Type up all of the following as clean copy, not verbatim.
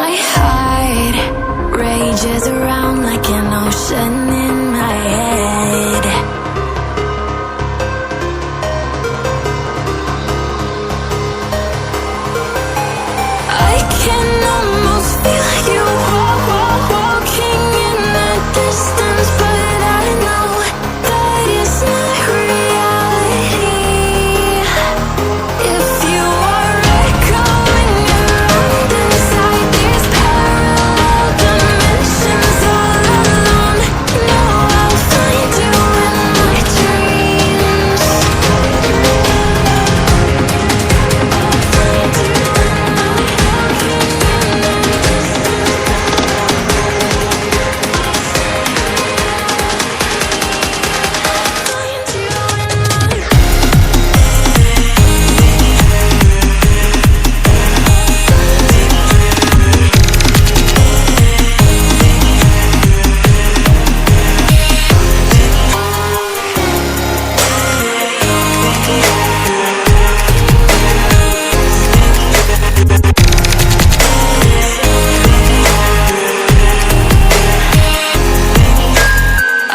My heart rages around like an ocean in my head. I can almost feel you walking in the distance, but I know that it's not reality. If you are echoing around inside these parallel dimensions all alone, know I'll find you in my dreams. I'll find you in my walking in the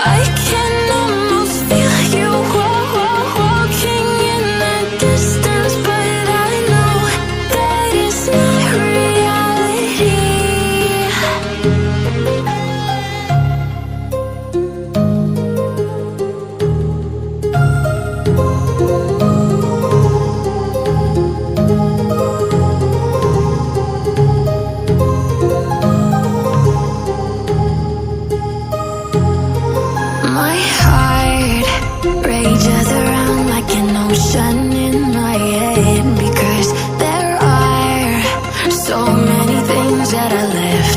I can almost feel you walking in the distance, but I know that it's not reality. My heart rages around like an ocean in my head, because there are so many things that I left